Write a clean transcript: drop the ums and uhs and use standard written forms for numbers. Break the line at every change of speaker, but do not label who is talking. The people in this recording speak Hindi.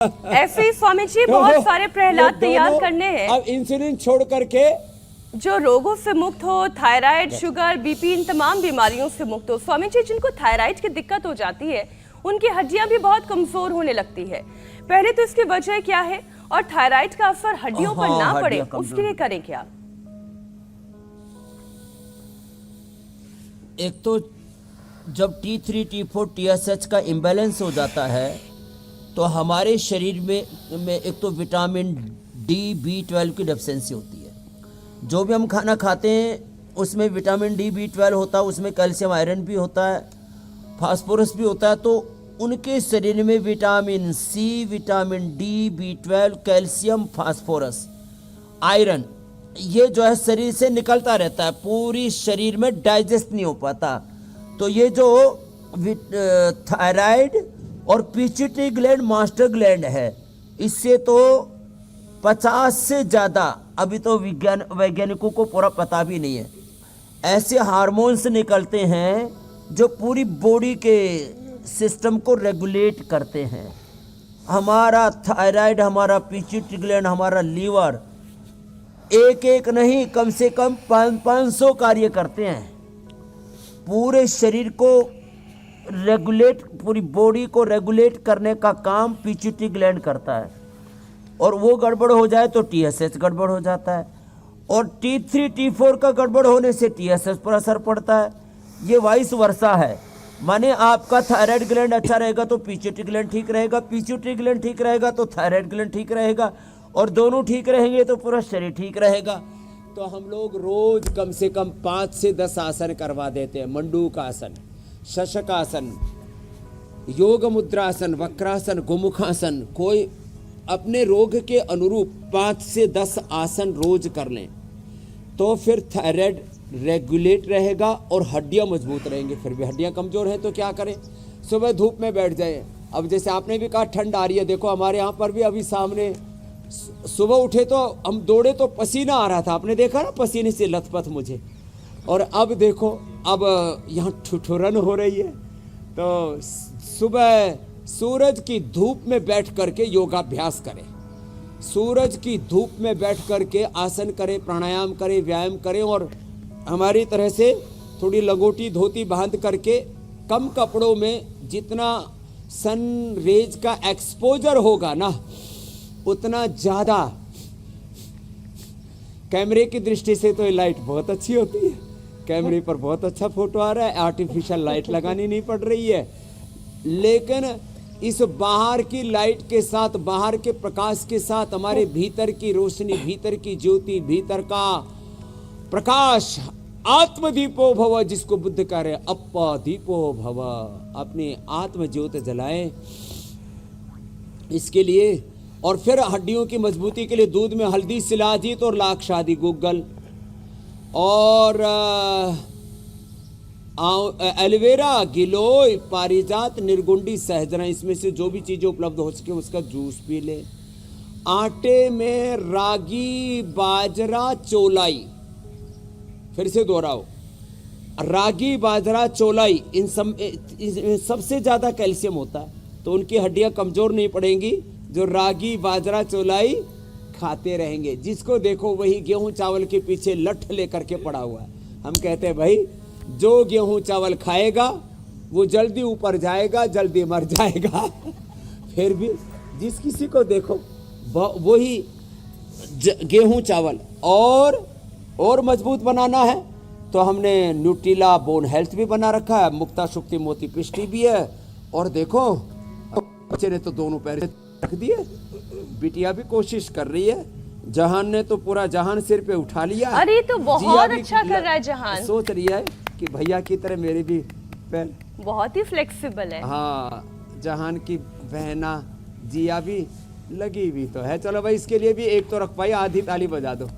ऐसे ही स्वामी जी बहुत सारे प्रहलाद तैयार करने हैं।
अब इंसुलिन छोड़ करके
जो रोगों से मुक्त हो, थायराइड, शुगर, बीपी, इन तमाम बीमारियों से मुक्त हो। स्वामी जी, जिनको थायराइड की दिक्कत हो जाती है उनकी हड्डियां भी बहुत कमजोर होने लगती है। पहले तो इसकी वजह क्या है और थायराइड का असर हड्डियों पर ना पड़े उसके लिए करें क्या?
एक तो जब T3, T4, TSH का इम्बैलेंस हो जाता है तो हमारे शरीर में एक तो विटामिन D, B12 की डेफिशिएंसी होती है। जो भी हम खाना खाते हैं उसमें विटामिन D, B12 होता है, उसमें कैल्शियम, आयरन भी होता है, फास्फोरस भी होता है। तो उनके शरीर में vitamin C, vitamin D, B12, calcium, phosphorus, iron, ये जो है शरीर से निकलता रहता है, पूरी शरीर में डाइजेस्ट नहीं हो पाता। तो ये जो थायराइड और पिट्यूटरी ग्लैंड मास्टर ग्लैंड है, इससे तो 50 से ज़्यादा, अभी तो वैज्ञानिकों को पूरा पता भी नहीं है, ऐसे हार्मोन्स निकलते हैं जो पूरी बॉडी के सिस्टम को रेगुलेट करते हैं। हमारा थायराइड, हमारा पिट्यूटरी ग्लैंड, हमारा लीवर एक एक नहीं, कम से कम 500 कार्य करते हैं। पूरे शरीर को रेगुलेट, पूरी बॉडी को रेगुलेट करने का काम पिट्यूटरी ग्लैंड करता है। और वो गड़बड़ हो जाए तो TSH गड़बड़ हो जाता है, और T3, T4 का गड़बड़ होने से TSH पर असर पड़ता है। ये वाइस वर्सा है, माने आपका थायराइड ग्लैंड अच्छा रहेगा तो पिट्यूटरी ग्लैंड ठीक रहेगा, पिट्यूटरी ग्लैंड ठीक रहेगा तो थायराइड ग्लैंड ठीक रहेगा, और दोनों ठीक रहेंगे तो पूरा शरीर ठीक रहेगा।
तो हम लोग रोज कम से कम 5 से 10 आसन करवा देते हैं। मंडूक आसन, शशकासन, योग मुद्रासन, वक्रासन, गोमुखासन। कोई अपने रोग के अनुरूप 5 से 10 आसन रोज कर लें तो फिर थायराइड रेगुलेट रहेगा और हड्डियां मजबूत रहेंगी। फिर भी हड्डियां कमजोर हैं तो क्या करें? सुबह धूप में बैठ जाए। अब जैसे आपने भी कहा ठंड आ रही है, देखो हमारे यहाँ पर भी अभी सामने सुबह उठे तो हम दौड़े तो पसीना आ रहा था, आपने देखा ना, पसीने से लथपथ मुझे। और अब देखो, अब यहाँ ठिठुरन हो रही है। तो सुबह सूरज की धूप में बैठ करके योगाभ्यास करें, सूरज की धूप में बैठ करके आसन करें, प्राणायाम करें, व्यायाम करें, और हमारी तरह से थोड़ी लंगोटी धोती बांध करके कम कपड़ों में जितना सन रेज का एक्सपोजर होगा ना उतना ज़्यादा। कैमरे की दृष्टि से तो ये लाइट बहुत अच्छी होती है, कैमरे पर बहुत अच्छा फोटो आ रहा है, आर्टिफिशियल लाइट लगानी नहीं पड़ रही है। लेकिन इस बाहर की लाइट के साथ, बाहर के प्रकाश के साथ हमारे भीतर की रोशनी, भीतर की ज्योति, भीतर का प्रकाश, आत्मदीपो भव, जिसको बुद्ध कह रहे अपदीपो भव, अपने आत्म ज्योत जलाएं इसके लिए। और फिर हड्डियों की मजबूती के लिए दूध में हल्दी, शिलाजीत और लाक्षादि, गुग्गल और एलोवेरा, गिलोय, पारिजात, निर्गुंडी, सहजन, इसमें से जो भी चीजें उपलब्ध हो सके उसका जूस पी ले। आटे में रागी, बाजरा, चौलाई, फिर से दोहराओ, रागी, बाजरा, चौलाई, इन सबसे ज्यादा कैल्शियम होता है, तो उनकी हड्डियां कमजोर नहीं पड़ेंगी जो रागी, बाजरा, चौलाई खाते रहेंगे। जिसको देखो वही गेहूं चावल के पीछे लठ लेकर के पड़ा हुआ है। हम कहते हैं भाई जो गेहूं चावल खाएगा वो जल्दी ऊपर जाएगा, जल्दी मर जाएगा। फिर भी जिस किसी को देखो वही गेहूं चावल। और मजबूत बनाना है तो हमने न्यूट्रिला बोन हेल्थ भी बना रखा है, मुक्ता शुक्ति मोती पिष्टी भी है। और देखो बच्चे ने तो दोनों पैर रख दिए, बिटिया भी कोशिश कर रही है, जहान ने तो पूरा जहान सिर पे उठा लिया।
अरे तो बहुत अच्छा कर रहा है जहान,
सोच रही है कि भैया की तरह मेरी भी पैर
बहुत ही फ्लेक्सिबल है।
हाँ, जहान की बहना जिया भी लगी भी तो है। चलो भाई, इसके लिए भी एक तो रख पाई, आधी ताली बजा दो।